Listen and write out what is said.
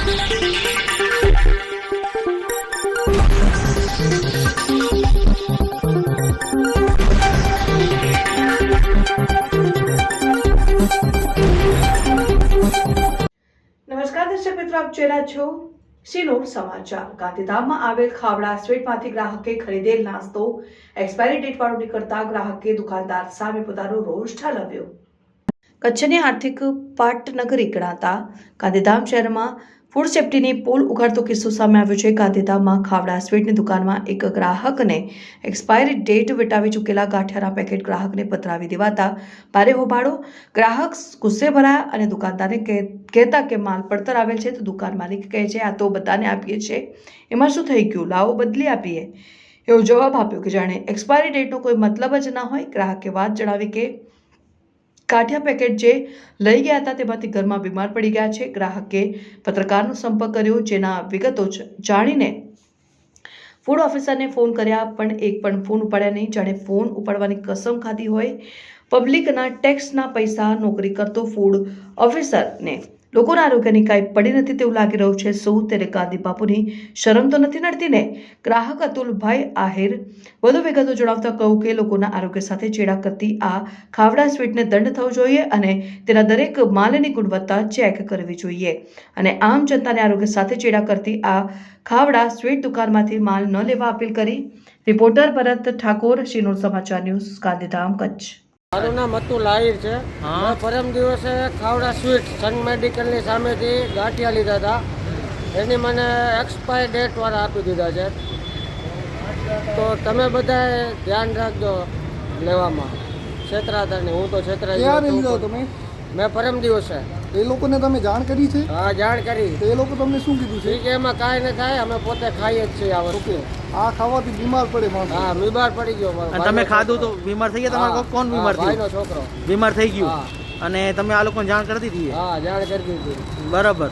નમસ્કાર દર્શક મિત્રો, આપ જોઈ રહ્યા છો સિનોર સમાચાર। ગાંધીધામમાં આવેલ ખાવડા સ્વીટમાંથી ગ્રાહકે ખરીદેલ નાસ્તો એક્સપાયરી ડેટ વાળો નીકળતા ગ્રાહકે દુકાનદાર સામે પોતાનો રોષ ઠાલવ્યો। કચ્છની આર્થિક પાટનગરી ગણાતા ગાંધીધામ શહેરમાં ફૂડ સેફ્ટીની પોલ ઉઘાડતો કિસ્સો સામે આવ્યો છે। ગાંધીધામમાં ખાવડા સ્વીટની દુકાનમાં એક ગ્રાહકને એક્સપાયરી ડેટ વટાવી ચૂકેલા ગાંઠિયાના પેકેટ ગ્રાહકને પધરાવી દેવાતા ભારે હોબાળો। ગ્રાહક ગુસ્સે ભરાયા અને દુકાનદારને કહેતા કે માલ પડતર આવેલ છે તો દુકાન માલિક કહે છે આ તો બધાને આપીએ છે, એમાં શું થઈ ગયું, લાવો બદલી આપીએ, એવો જવાબ આપ્યો કે જાણે એક્સપાયરી ડેટનો કોઈ મતલબ જ ના હોય। ગ્રાહકે વાત જણાવી કે ગાંઠિયા પેકેટ જે લઈ ગયા હતા તેમાંથી ઘરમાં બીમાર પડી ગયા છે। ગ્રાહકે પત્રકારનો સંપર્ક કર્યો, જેના વિગતો જાણીને ફૂડ ઓફિસરને ફોન કર્યા પણ એક પણ ફોન ઉપાડ્યા નહીં, જાણે ફોન ઉપાડવાની કસમ ખાધી હોય। પબ્લિકના ટેક્સના પૈસા નોકરી કરતો ફૂડ ઓફિસરને લોકોના આરોગ્યની કાંઈ પડી નથી તેવું લાગી રહ્યું છે। શું તેને ગાંધી બાપુની શરમ તો નથી નડતી ને? ગ્રાહક અતુલભાઈ આહિર વધુ વિગતો જણાવતા કહ્યું કે લોકોના આરોગ્ય સાથે ચેડા કરતી આ ખાવડા સ્વીટને દંડ થવો જોઈએ અને તેના દરેક માલની ગુણવત્તા ચેક કરવી જોઈએ અને આમ જનતાને આરોગ્ય સાથે ચેડા કરતી આ ખાવડા સ્વીટ દુકાનમાંથી માલ ન લેવા અપીલ કરી। રિપોર્ટર ભરત ઠાકોર, સિનોર સમાચાર ન્યૂઝ, ગાંધીધામ, કચ્છ। મારું નામ અતુલ આહિર છે। મેં પરમ દિવસે ખાવડા સ્વીટ સન મેડિકલની સામેથી ગાંઠિયા લીધા હતા, એની મને એક્સપાયર ડેટ વાળા આપી દીધા છે, તો તમે બધાએ ધ્યાન રાખજો લેવામાં, છેતરાતા નહીં। હું તો છેતરાઈ મેં પરમ દિવસે એ લોકોને તમે જાણ કરી છે? હા, જાણ કરી। એ લોકો તમને શું કીધું છે? કે એમાં કાંઈ ન થાય, અમે પોતે ખાઈએ જ છીએ આ વસ્તુ। આ ખાવાથી બીમાર પડે માણસ? હા, બીમાર પડી ગયો। તમે ખાધું તો બીમાર થઈ ગયા? તમારો કોણ બીમાર થયો? ભાઈનો છોકરો બીમાર થઈ ગયો અને તમે આ લોકોને જાણ કરી દીધી? હા, જાણ કરી દીધી। બરાબર।